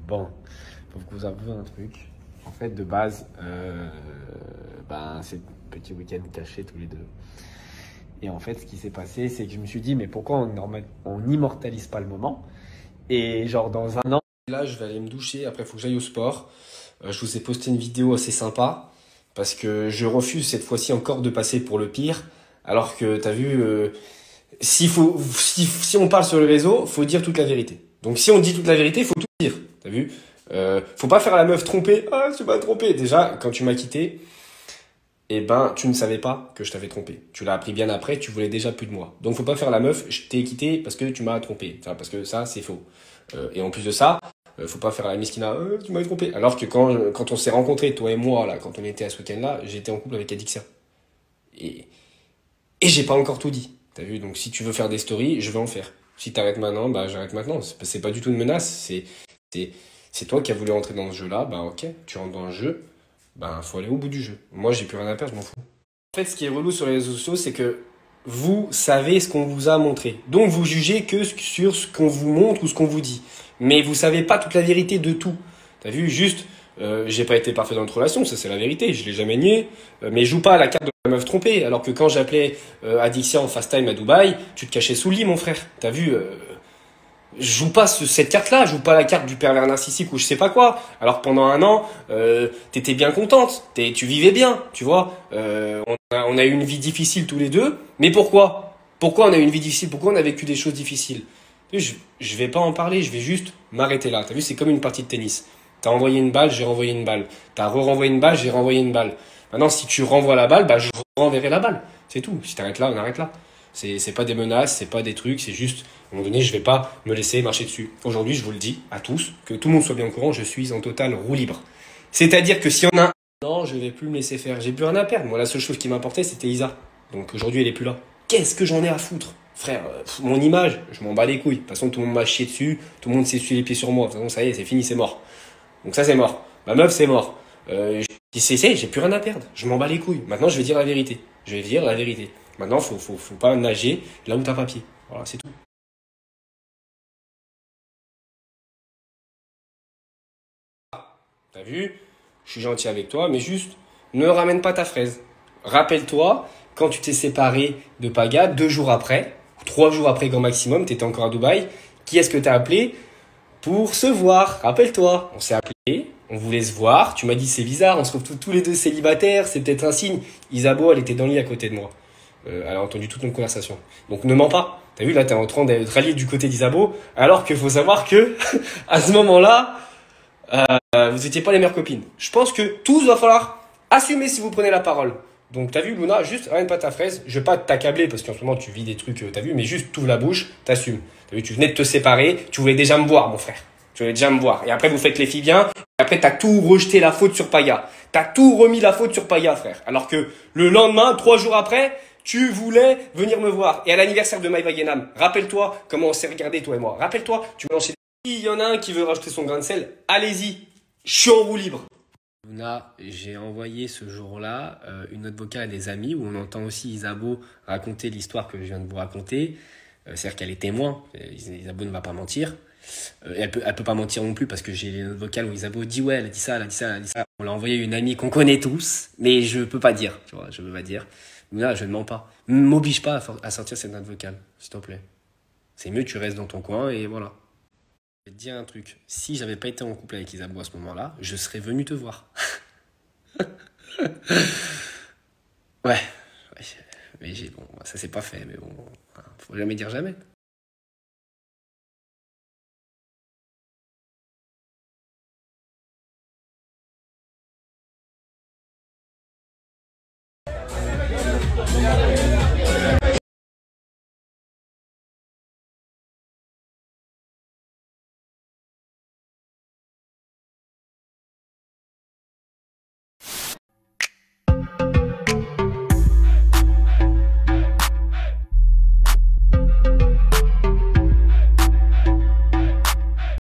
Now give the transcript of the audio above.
Bon, faut que vous avouez un truc. En fait, de base, c'est petit week-end caché tous les deux. Et en fait, ce qui s'est passé, c'est que je me suis dit, mais pourquoi on n'immortalise pas le moment? Et genre, dans un an. Là, je vais aller me doucher. Après, il faut que j'aille au sport. Je vous ai posté une vidéo assez sympa. Parce que je refuse cette fois-ci encore de passer pour le pire. Alors que, t'as vu, si on parle sur le réseau, faut dire toute la vérité. Donc, si on dit toute la vérité, faut tout dire. T'as vu? Faut pas faire la meuf trompée. Ah, tu m'as trompé. Déjà, quand tu m'as quitté, eh ben, tu ne savais pas que je t'avais trompé. Tu l'as appris bien après, tu voulais déjà plus de moi. Donc, faut pas faire la meuf, je t'ai quitté parce que tu m'as trompé. Enfin, parce que ça, c'est faux. Et en plus de ça, faut pas faire la miskina, tu m'as trompé. Alors que quand on s'est rencontrés, toi et moi, là, quand on était à ce week-end-là, j'étais en couple avec Adixia. Et, et j'ai pas encore tout dit. T'as vu? Donc, si tu veux faire des stories, je vais en faire. Si t'arrêtes maintenant, bah, j'arrête maintenant. C'est pas du tout une menace. C'est toi qui as voulu rentrer dans ce jeu-là. Bah, ok, tu rentres dans le jeu. Ben, faut aller au bout du jeu. Moi, j'ai plus rien à perdre, je m'en fous. En fait, ce qui est relou sur les réseaux sociaux, c'est que vous savez ce qu'on vous a montré. Donc, vous jugez que sur ce qu'on vous montre ou ce qu'on vous dit. Mais vous savez pas toute la vérité de tout. T'as vu, juste, j'ai pas été parfait dans notre relation, ça c'est la vérité, je l'ai jamais nié. Mais joue pas à la carte de la meuf trompée. Alors que quand j'appelais Adixia en fast time à Dubaï, tu te cachais sous le lit, mon frère. T'as vu, je joue pas cette carte-là, je joue pas la carte du pervers narcissique ou je sais pas quoi. Alors que pendant un an, t'étais bien contente, tu vivais bien, tu vois. On a eu une vie difficile tous les deux, mais pourquoi? Pourquoi on a eu une vie difficile? Pourquoi on a vécu des choses difficiles? Je vais pas en parler, je vais juste m'arrêter là. T'as vu, c'est comme une partie de tennis. T'as envoyé une balle, j'ai renvoyé une balle. T'as renvoyé une balle, j'ai renvoyé une balle. Maintenant, si tu renvoies la balle, bah je renverrai la balle. C'est tout. Si t'arrêtes là, on arrête là. C'est pas des menaces, c'est pas des trucs, c'est juste, à un moment donné, je vais pas me laisser marcher dessus. Aujourd'hui, je vous le dis à tous, que tout le monde soit bien au courant, je suis en totale roue libre. C'est-à-dire que si on a un non, je vais plus me laisser faire. J'ai plus rien à perdre. Moi, la seule chose qui m'importait, c'était Isa. Donc aujourd'hui, elle est plus là. Qu'est-ce que j'en ai à foutre? Frère, mon image, je m'en bats les couilles. De toute façon, tout le monde m'a chié dessus, tout le monde s'est essuyé les pieds sur moi. De toute façon, ça y est, c'est fini, c'est mort. Donc ça, c'est mort. Ma meuf, c'est mort. J'ai plus rien à perdre. Je m'en bats les couilles. Maintenant, je vais dire la vérité. Je vais dire la vérité. Maintenant, faut pas nager là où t'as pas pied. Voilà, c'est tout. T'as vu? Je suis gentil avec toi, mais juste, ne ramène pas ta fraise. Rappelle-toi, quand tu t'es séparé de Paga, 2 jours après, ou 3 jours après grand maximum, t'étais encore à Dubaï, qui est-ce que t'as appelé pour se voir? Rappelle-toi, on s'est appelé, on voulait se voir, tu m'as dit c'est bizarre, on se retrouve tous les deux célibataires, c'est peut-être un signe. Isabeau, elle était dans le lit à côté de moi. Elle a entendu toute notre conversation. Donc ne mens pas. T'as vu, là, t'es en train d'être rallié du côté d'Isabeau, alors qu'il faut savoir que, à ce moment-là, vous étiez pas les meilleures copines. Je pense que tous va falloir assumer si vous prenez la parole. Donc t'as vu Luna, juste ramène pas ta fraise. Je vais pas t'accabler parce qu'en ce moment tu vis des trucs, t'as vu, mais juste t'ouvres la bouche, t'assumes. T'as vu, tu venais de te séparer, tu voulais déjà me voir mon frère. Tu voulais déjà me voir. Et après vous faites les filles bien. Et après t'as tout rejeté la faute sur Paya. T'as tout remis la faute sur Paya frère. Alors que le lendemain, 3 jours après, tu voulais venir me voir. Et à l'anniversaire de Maïva Yenam, rappelle-toi comment on s'est regardé toi et moi. Rappelle-toi, tu m'as enchaîné. S'il y en a un qui veut rajouter son grain de sel, allez-y. Je suis en roue libre. Luna, j'ai envoyé ce jour-là une note vocale à des amis où on entend aussi Isabeau raconter l'histoire que je viens de vous raconter. C'est-à-dire qu'elle est témoin. Isabeau ne va pas mentir. Elle peut pas mentir non plus parce que j'ai les notes vocales où Isabeau dit ouais, elle a dit ça, elle a dit ça, elle a dit ça. On l'a envoyé à une amie qu'on connaît tous, mais je peux pas dire. Tu vois, je peux pas dire. Luna, je ne mens pas. M'oblige pas à sortir cette note vocale, s'il te plaît. C'est mieux, tu restes dans ton coin et voilà. Je vais te dire un truc. Si j'avais pas été en couple avec Isabeau à ce moment-là, je serais venu te voir. Ouais. Mais bon, ça s'est pas fait, mais bon, faut jamais dire jamais.